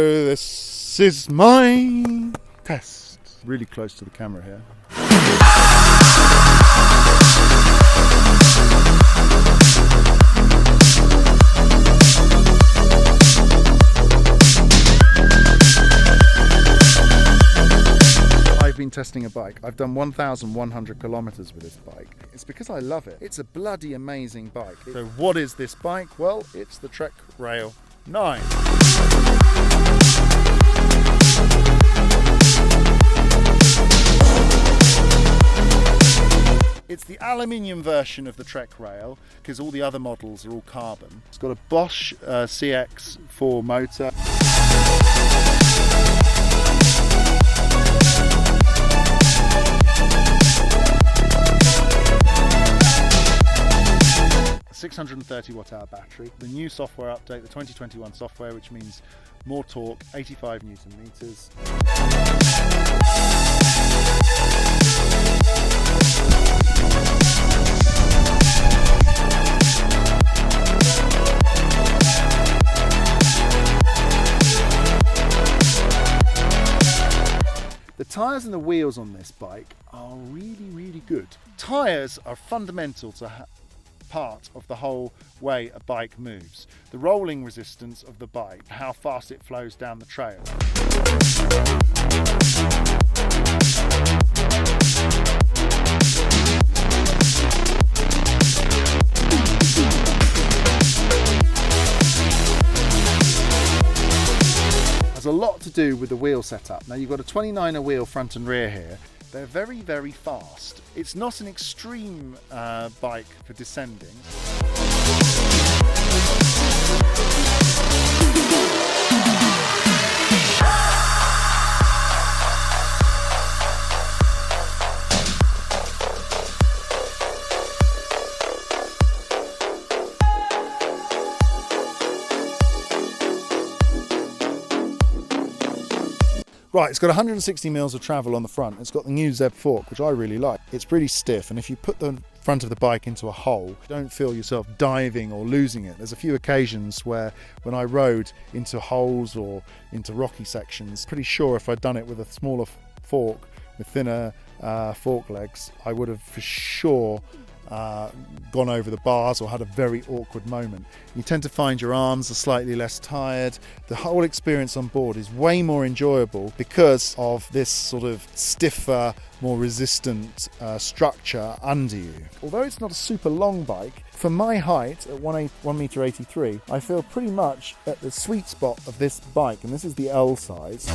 this is my test. Really close to the camera here. I've been testing a bike. I've done 1,100 kilometers with this bike. It's because I love it. It's a bloody amazing bike. So what is this bike? Well, it's the Trek Rail 9. It's the aluminium version of the Trek Rail because all the other models are all carbon. It's got a Bosch CX4 motor. 630 watt-hour battery. The new software update, the 2021 software, which means more torque, 85 newton meters. The tyres and the wheels on this bike are really good. Tyres are fundamental to part of the whole way a bike moves. The rolling resistance of the bike, how fast it flows down the trail. Has a lot to do with the wheel setup. Now you've got a 29er wheel front and rear here. They're very fast. It's not an extreme bike for descending. Right, it's got 160 mils of travel on the front. It's got the new Zeb fork, which I really like. It's pretty stiff, and if you put the front of the bike into a hole, don't feel yourself diving or losing it. There's a few occasions where when I rode into holes or into rocky sections, pretty sure if I'd done it with a smaller fork, with thinner fork legs, I would have for sure gone over the bars or had a very awkward moment. You tend to find your arms are slightly less tired. The whole experience on board is way more enjoyable because of this sort of stiffer, more resistant structure under you. Although it's not a super long bike, for my height at 1 meter 83, I feel pretty much at the sweet spot of this bike, and this is the L size.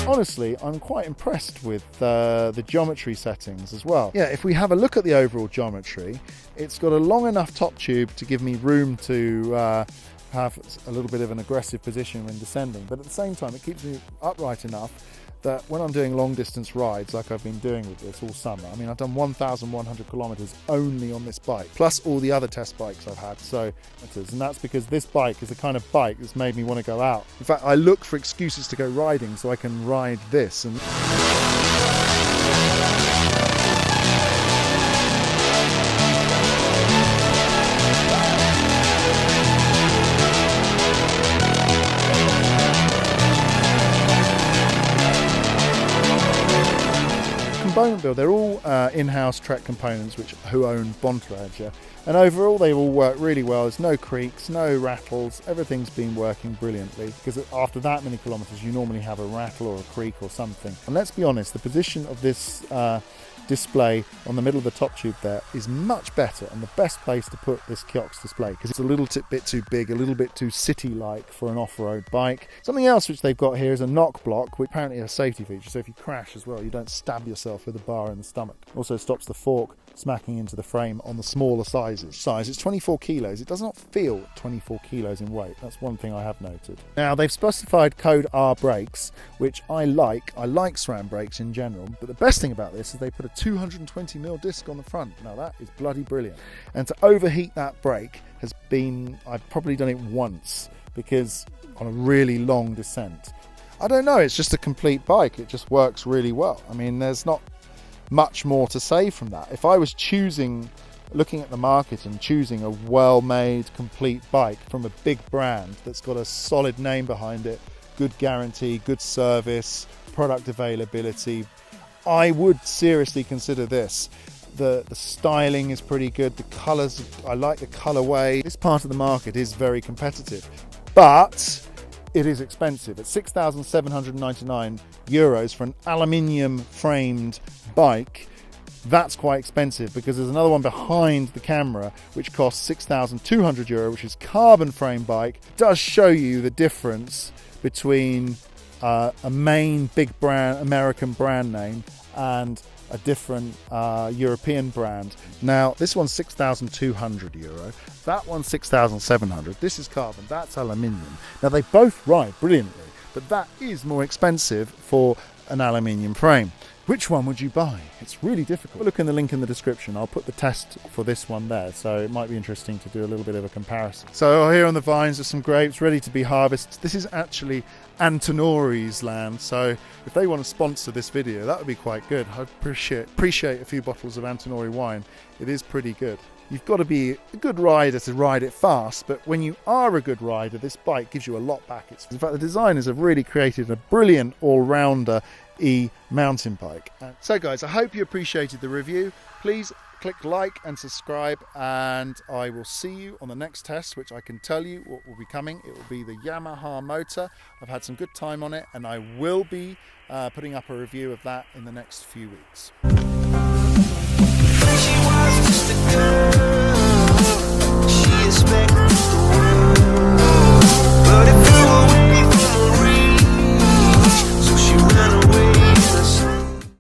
Honestly, I'm quite impressed with the geometry settings as well. Yeah, if we have a look at the overall geometry, it's got a long enough top tube to give me room to have a little bit of an aggressive position when descending, but at the same time it keeps me upright enough that when I'm doing long distance rides like I've been doing with this all summer, I mean I've done 1,100 kilometers only on this bike, plus all the other test bikes I've had, and that's because this bike is the kind of bike that's made me want to go out. In fact, I look for excuses to go riding so I can ride this. And component build, they're all in-house Trek components who own Bontrager, and overall they all work really well. There's no creaks, no rattles, everything's been working brilliantly, because after that many kilometers you normally have a rattle or a creak or something. And let's be honest, the position of this display on the middle of the top tube there is much better and the best place to put this Kiox display, because it's a little bit too big, a little bit too city-like for an off-road bike. Something else which they've got here is a knock block, which apparently is a safety feature, so if you crash as well you don't stab yourself with a bar in the stomach. Also stops the fork smacking into the frame on the smaller sizes. It's 24 kilos. It does not feel 24 kilos in weight. That's one thing I have noted. Now, they've specified code R brakes, which I like. I like SRAM brakes in general, but the best thing about this is they put a 220mm disc on the front. Now, that is bloody brilliant. And to overheat that brake I've probably done it once, because on a really long descent. I don't know, it's just a complete bike. It just works really well. I mean, there's not much more to say from that. If I was choosing looking at the market and choosing a well-made, complete bike from a big brand that's got a solid name behind it, good guarantee, good service, product availability, I would seriously consider this. The styling is pretty good, the colours, I like the colourway. This part of the market is very competitive, but it is expensive. At €6,799 for an aluminium framed bike, that's quite expensive, because there's another one behind the camera which costs €6,200, which is carbon frame bike. It does show you the difference between a main big brand, American brand name, and a different European brand. Now this one's €6,200, that one's €6,700. This is carbon, that's aluminium. Now they both ride brilliantly, but that is more expensive for an aluminium frame. Which one would you buy? It's really difficult. Look in the link in the description. I'll put the test for this one there, so it might be interesting to do a little bit of a comparison. So here on the vines are some grapes ready to be harvested. This is actually Antinori's land, so if they want to sponsor this video, that would be quite good. I'd appreciate a few bottles of Antinori wine. It is pretty good. You've got to be a good rider to ride it fast, but when you are a good rider, this bike gives you a lot back. In fact, the designers have really created a brilliant all-rounder mountain bike. So guys, I hope you appreciated the review. Please click like and subscribe, and I will see you on the next test, which I can tell you what will be coming. It will be the Yamaha motor. I've had some good time on it, and I will be putting up a review of that in the next few weeks.